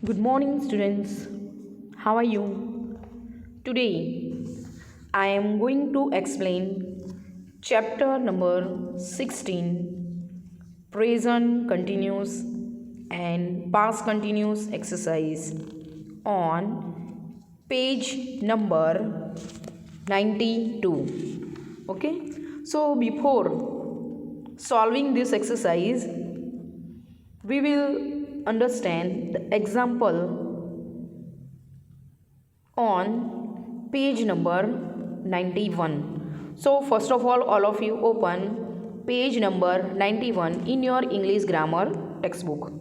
Good morning, students. How are you? Today, I am going to explain chapter number 16 Present Continuous and Past Continuous exercise on page number 92. Okay, so before solving this exercise, we will understand the example on page number 91. So first of all of you open page number 91 in your English grammar textbook.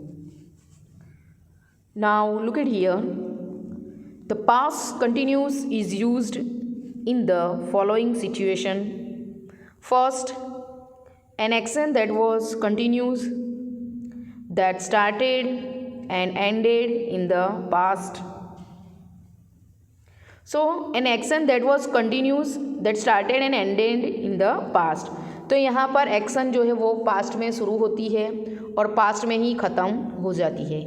Now look at here. The past continuous is used in the following situation. First, an action that was continuous, that started and ended in the past. So an action that was continuous, that started and ended in the past. तो यहाँ पर action जो है वो past में शुरू होती है और पास्ट में ही ख़त्म हो जाती है.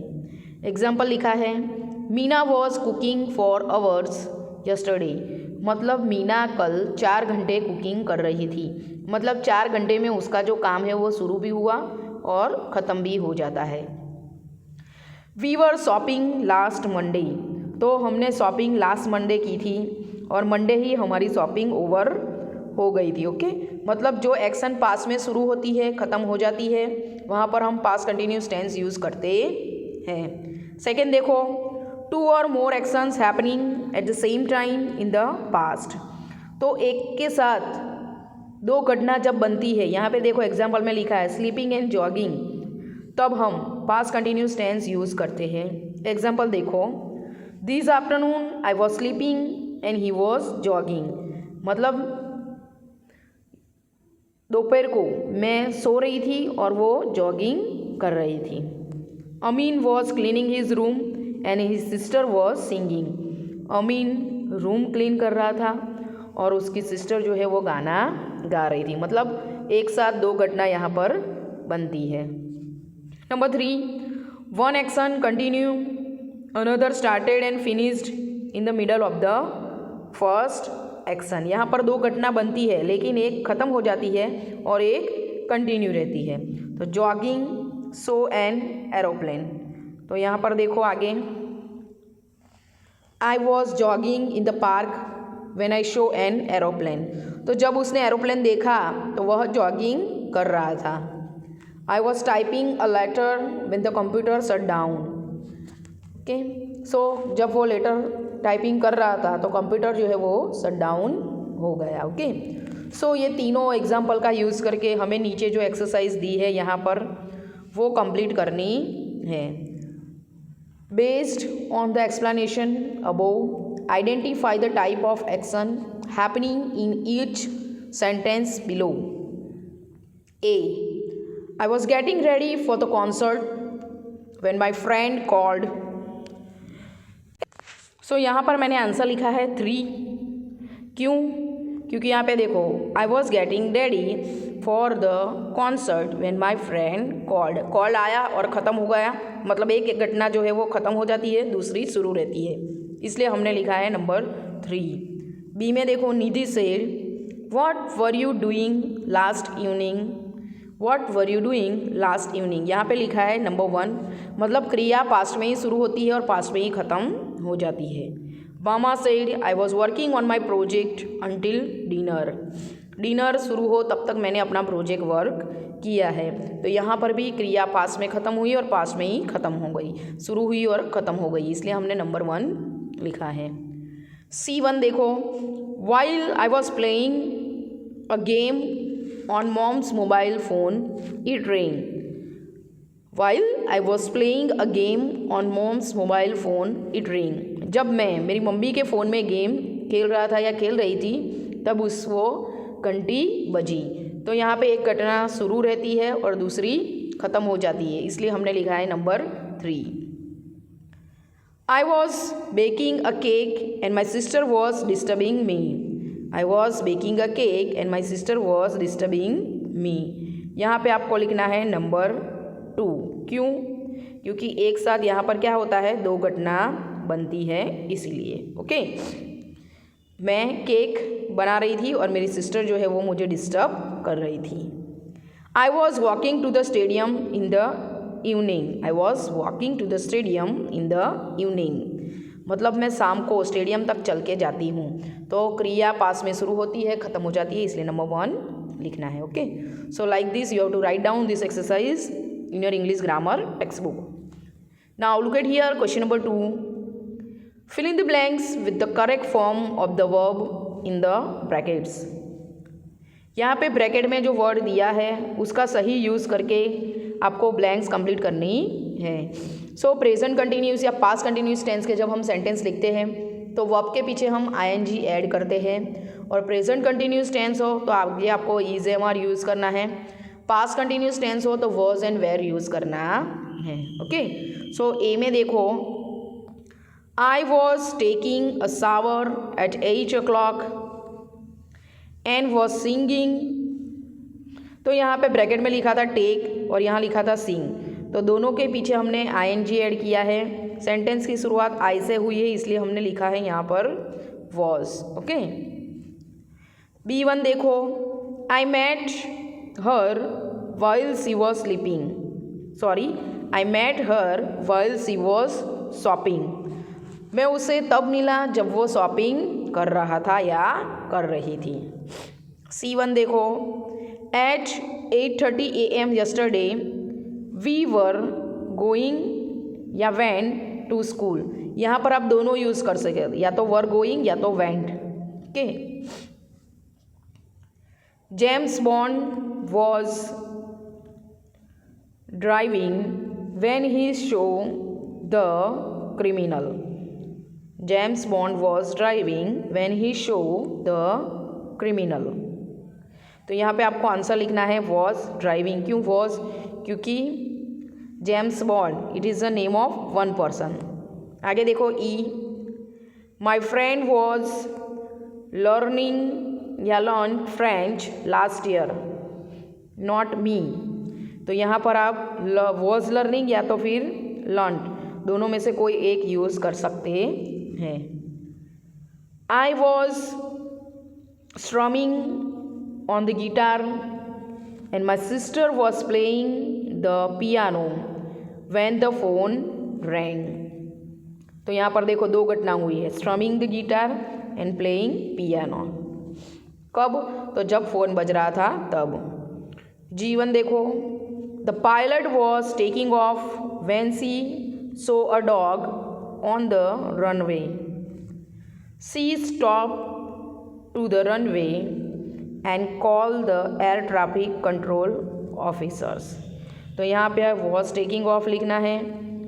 एग्जाम्पल लिखा है, Meena was cooking for hours yesterday. मतलब मीना कल 4 घंटे कुकिंग कर रही थी. मतलब 4 घंटे में उसका जो काम है वो शुरू भी हुआ और ख़त्म भी हो जाता है. We were shopping last Monday. तो हमने शॉपिंग लास्ट मंडे की थी और मंडे ही हमारी शॉपिंग ओवर हो गई थी. ओके, मतलब जो एक्शन पास्ट में शुरू होती है ख़त्म हो जाती है वहाँ पर हम पास्ट कंटिन्यूस टेंस यूज़ करते हैं. सेकेंड देखो, 2 और more actions happening at the same time in the past. तो एक के साथ 2 घटना जब बनती है, यहाँ पे देखो एग्जाम्पल में लिखा है स्लीपिंग एंड जॉगिंग, तब हम पास्ट कंटिन्यूस टेंस यूज़ करते हैं. एग्जाम्पल देखो, this afternoon I was sleeping and he was jogging. मतलब दोपहर को मैं सो रही थी और वो जॉगिंग कर रही थी. Amin was cleaning his room and his sister was singing. Amin room clean कर रहा था और उसकी सिस्टर जो है वो गाना गा रही थी. मतलब एक साथ 2 घटना यहाँ पर बनती है. Number 3, one action continue, another started and finished in the middle of the first action. यहाँ पर 2 घटना बनती है लेकिन एक ख़त्म हो जाती है और एक कंटिन्यू रहती है. तो जॉगिंग, सो एन एरोप्लेन. तो यहाँ पर देखो आगे, I was jogging in the park when I show an aeroplane. तो जब उसने एरोप्लेन देखा तो वह जॉगिंग कर रहा था. I was typing a letter when the computer shut down. Okay, so जब वो लेटर टाइपिंग कर रहा था तो कंप्यूटर जो है वो शट डाउन हो गया. ओके, सो ये तीनों एग्जाम्पल का यूज़ करके हमें नीचे जो एक्सरसाइज दी है यहाँ पर वो कंप्लीट करनी है. Based on the explanation above, identify the type of action happening in each sentence below. A, I was getting ready for the concert when my friend called. So यहाँ पर मैंने आंसर लिखा है 3. क्यों? क्योंकि यहाँ पे देखो, I was getting ready for the concert when my friend called. Call आया और ख़त्म हो गया. मतलब एक घटना जो है वो ख़त्म हो जाती है, दूसरी शुरू रहती है, इसलिए हमने लिखा है नंबर 3. बी में देखो, Nidhi said, what were you doing last evening. What were you doing last evening. यहाँ पे लिखा है नंबर 1. मतलब क्रिया पास्ट में ही शुरू होती है और पास्ट में ही ख़त्म हो जाती है. Mama said, I was working on my project until dinner. Dinner शुरू हो तब तक मैंने अपना प्रोजेक्ट वर्क किया है. तो यहाँ पर भी क्रिया पास्ट में ख़त्म हुई और पास्ट में ही ख़त्म हो गई, शुरू हुई और ख़त्म हो गई, इसलिए हमने नंबर 1 लिखा है. C1 देखो, while I was playing a game on mom's mobile phone it rain. While I was playing a game on mom's mobile phone it rain. जब मैं मेरी मम्मी के फ़ोन में गेम खेल रहा था या खेल रही थी तब वो घंटी बजी. तो यहाँ पे एक घटना शुरू रहती है और दूसरी ख़त्म हो जाती है, इसलिए हमने लिखा है number 3. I was baking a cake and my sister was disturbing me. I was baking a cake and my sister was disturbing me. यहाँ पे आपको लिखना है नंबर 2. क्यों? क्योंकि एक साथ यहाँ पर क्या होता है, दो घटना बनती है इसीलिए। ओके, मैं केक बना रही थी और मेरी सिस्टर जो है वो मुझे डिस्टर्ब कर रही थी। I was walking to the stadium in the evening. I was walking to the stadium in the evening, मतलब मैं शाम को स्टेडियम तक चल के जाती हूँ। तो क्रिया पास में शुरू होती है, ख़त्म हो जाती है, इसलिए नंबर 1 लिखना है। Okay, so like this you have to write down this exercise in your English grammar text book. Now look at here, question number 2, fill in the blanks with the correct form of the verb in the brackets। यहाँ पे bracket में जो word दिया है उसका सही use करके आपको ब्लैंक्स कंप्लीट करनी है। सो प्रेजेंट कंटिन्यूस या पास्ट कंटिन्यूस टेंस के जब हम सेंटेंस लिखते हैं तो वर्ब के पीछे हम ing ऐड करते हैं, और प्रेजेंट कंटिन्यूस टेंस हो तो आगे आपको इज एम आर यूज़ करना है, पास्ट कंटिन्यूस टेंस हो तो वर्स एंड वेर यूज़ करना है। ओके, सो ए में देखो, I was taking a shower at 8 o'clock and was singing। तो यहाँ पे ब्रैकेट में लिखा था टेक और यहाँ लिखा था सिंग, तो दोनों के पीछे हमने ing ऐड किया है। सेंटेंस की शुरुआत आई से हुई है इसलिए हमने लिखा है यहाँ पर was। ओके, B1 देखो, I met her while she was sleeping। Sorry, I met her while she was shopping। मैं उसे तब मिला जब वो शॉपिंग कर रहा था या कर रही थी। C1 देखो, at 8:30 AM yesterday we were going या वेंट टू स्कूल। यहाँ पर आप दोनों यूज़ कर सके, या तो वर गोइंग या तो went. Okay, James bond was driving when he show the criminal. James bond was driving when he show the criminal. तो यहाँ पे आपको आंसर लिखना है वॉज ड्राइविंग। क्यों वॉज? क्योंकि James bond it is the name of one person. आगे देखो ई, माई फ्रेंड वॉज लर्निंग या learn French last year not me. तो यहाँ पर आप वॉज लर्निंग या तो फिर लर्न, दोनों में से कोई एक यूज़ कर सकते हैं। I was strumming on the guitar and my sister was playing the piano when the phone wrong. तो यहाँ पर देखो दो घटना हुई है, strumming the guitar and playing piano. कब? तो जब फ़ोन बज रहा था तब। जीवन देखो, the pilot was taking off when she saw a dog on the runway. She stopped to the runway and called the air traffic control officers। तो यहाँ पे was taking off लिखना है,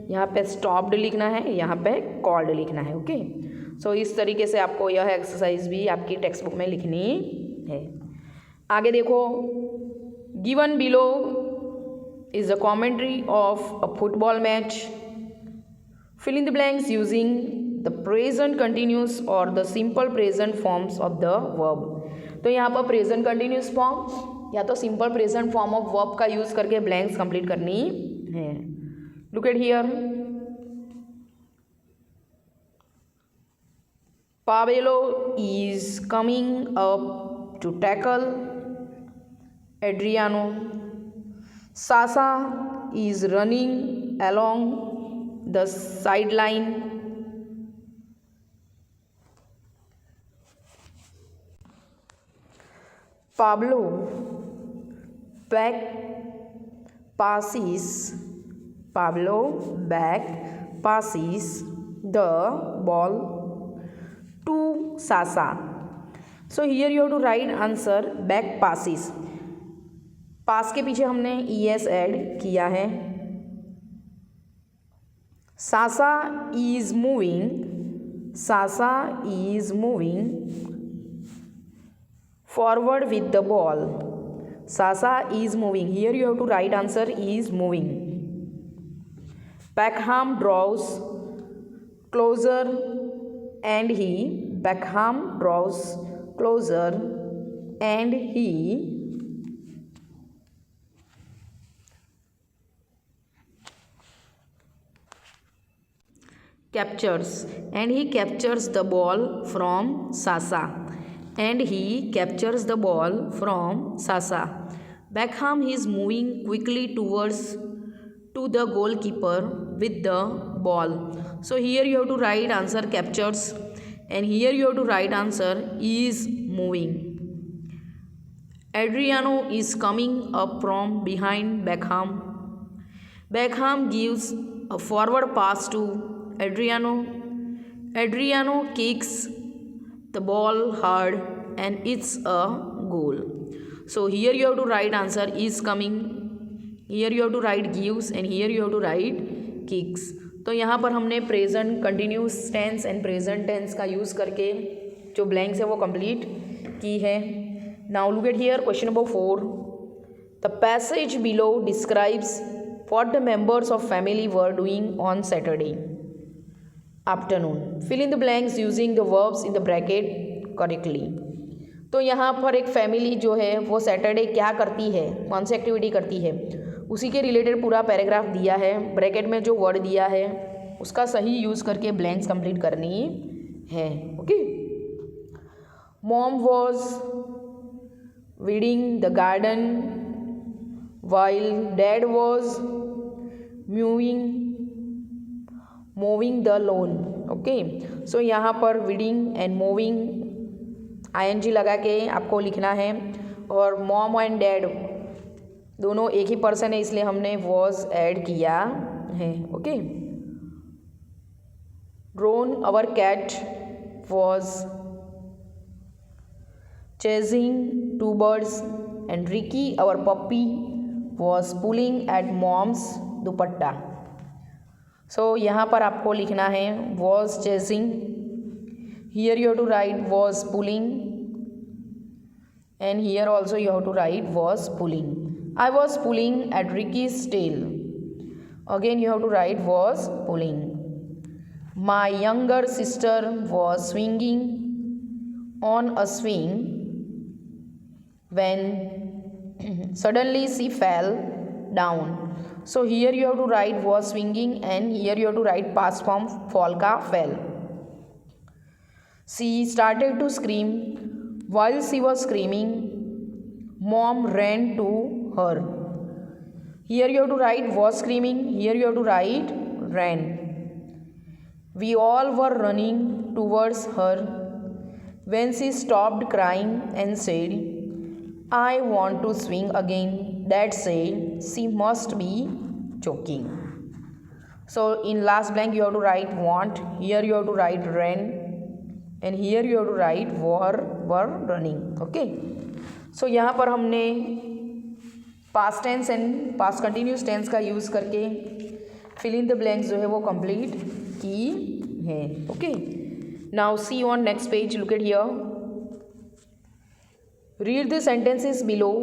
यहाँ पे stopped लिखना है, यहाँ पे called लिखना है। ओके, सो इस तरीके से आपको यह एक्सरसाइज भी आपकी टेक्स्ट बुक में लिखनी है। आगे देखो, given below is a commentary of a football match। Fill in the blanks using the present continuous or the simple present forms of the verb। तो यहाँ पर प्रेजेंट कंटिन्यूस फॉर्म या तो simple present form of verb का use करके blanks complete करनी है। Look at here, Pablo is coming up to tackle Adriano। Sasha is running along the sideline। Pablo back passes the ball to Sasha। So here you have to write answer back passes। पास के पीछे हमने es add किया है। Sasha is moving forward with the ball। Sasha is moving, here you have to write answer is moving। Beckham draws closer and he captures and he captures the ball from Sasa. And he captures the ball from Sasa. Beckham is moving quickly towards to the goalkeeper with the ball. So here you have to write answer captures and here you have to write answer is moving. Adriano is coming up from behind Beckham. Beckham gives a forward pass to Adriano. Adriano kicks the ball hard and it's a goal. So here you have to write answer is coming. Here you have to write gives and here you have to write kicks. तो यहाँ पर हमने present continuous tense and present tense का use करके जो blanks है वो complete की है. Now look at here question number 4. The passage below describes what the members of family were doing on Saturday afternoon. Fill in the blanks using the verbs in the bracket correctly. तो यहाँ पर एक family जो है वो Saturday क्या करती है, कौन सी एक्टिविटी करती है, उसी के रिलेटेड पूरा पैराग्राफ दिया है. ब्रैकेट में जो वर्ड दिया है उसका सही यूज़ करके ब्लैंक्स कंप्लीट करनी है. Okay. Mom was weeding the garden while dad was mowing the lawn. Okay. So यहाँ पर वीडिंग एंड मोविंग ing लगा के आपको लिखना है और मॉम एंड डैड दोनों एक ही पर्सन है इसलिए हमने was ऐड किया है. Okay. Drone our cat was chasing 2 birds and Ricky our puppy was pulling at mom's dupatta. So यहाँ पर आपको लिखना है was chasing. Here you have to write was pulling and here also you have to write was pulling. I was pulling at Ricky's tail. Again you have to write was pulling. My younger sister was swinging on a swing when suddenly she fell down. So here you have to write was swinging and here you have to write past form fall का fell. She started to scream. While she was screaming, mom ran to her. Here you have to write was screaming. Here you have to write ran. We all were running towards her when she stopped crying and said, I want to swing again. Dad said she must be joking. So in last blank you have to write want. Here you have to write ran and here you have to write were running. Okay. So यहाँ पर हमने past tense and past continuous tense का use करके fill in the blanks जो है वो complete की है. Okay. Now see on next page. Look at here. Read the sentences below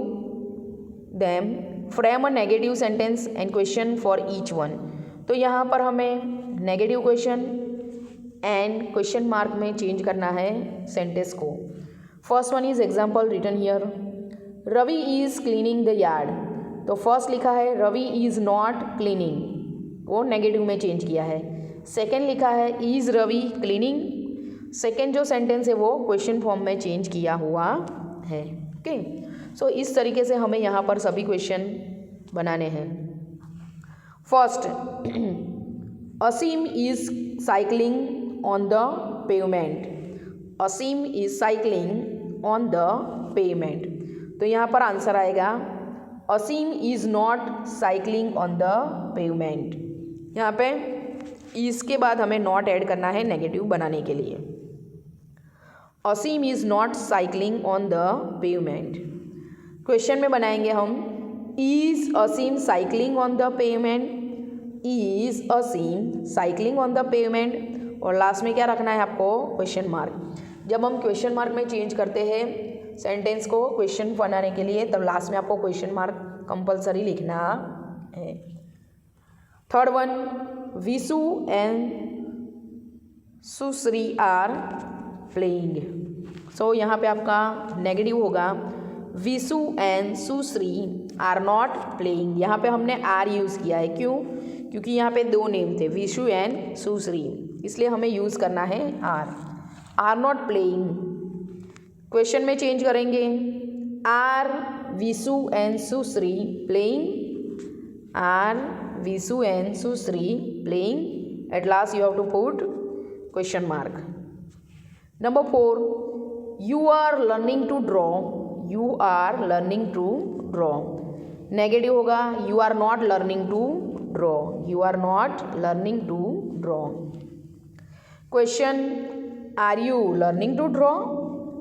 them. Frame a negative sentence and question for each one. तो यहाँ पर हमें negative question and question mark में चेंज करना है सेंटेंस को. First one is example written here. Ravi is cleaning the yard. तो first लिखा है रवि इज़ नॉट क्लीनिंग, वो नेगेटिव में चेंज किया है. सेकेंड लिखा है इज़ रवि क्लीनिंग. सेकेंड जो सेंटेंस है वो क्वेश्चन फॉर्म में चेंज किया हुआ है. ओके. सो इस तरीके से हमें यहाँ पर सभी क्वेश्चन बनाने हैं. First, Asim is cycling on the pavement. Asim is cycling on the pavement. तो यहाँ पर आंसर आएगा Asim is not cycling on the pavement. यहाँ पे इसके बाद हमें नॉट ऐड करना है नेगेटिव बनाने के लिए. Asim is not cycling on the pavement. Question में बनाएंगे हम is Asim cycling on the pavement. Is Asim cycling on the pavement. और लास्ट में क्या रखना है आपको क्वेश्चन मार्क. जब हम क्वेश्चन मार्क में चेंज करते हैं सेंटेंस को क्वेश्चन बनाने के लिए तब लास्ट में आपको क्वेश्चन मार्क कंपलसरी लिखना है. Third one, Vishu and Sushri are playing. So यहाँ पे आपका नेगेटिव होगा Vishu and Sushri are not playing. यहाँ पे हमने आर यूज़ किया है. क्यों? क्योंकि यहाँ पे दो नेम थे विशु एंड सुश्री. इसलिए हमें यूज़ करना है आर नॉट प्लेइंग। क्वेश्चन में चेंज करेंगे, are Vishu and Sushri playing, are Vishu and Sushri playing, at last you have to put question mark. Number 4, you are learning to draw, you are learning to draw, negative होगा, you are not learning to draw, you are not learning to draw. Question, are you learning to draw,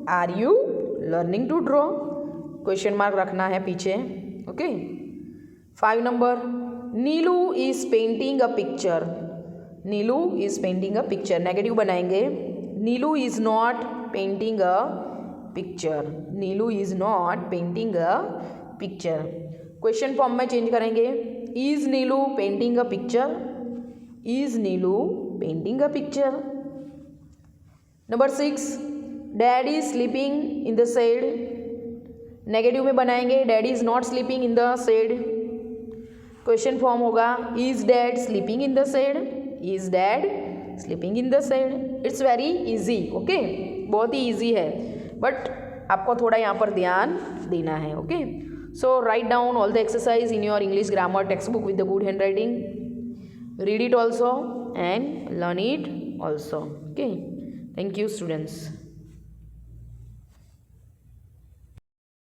are you learning to draw, question mark रखना है पीछे। Okay. 5 number, Neelu is painting a picture, Neelu is painting a picture, negative बनाएंगे, Neelu is not painting a picture, Neelu is not painting a picture. Question form में change करेंगे, is Neelu painting a picture, is Neelu painting a picture. Number 6, dad is sleeping in the shed, negative में बनाएंगे, dad is not sleeping in the shed, question form होगा, is dad sleeping in the shade, is dad sleeping in the shade. It's very easy. Okay, बहुत ही easy है, but आपको थोड़ा यहाँ पर ध्यान देना है। Okay, so write down all the exercise in your English grammar text book with the good hand writing, read it also and learn it also. Okay, thank you students.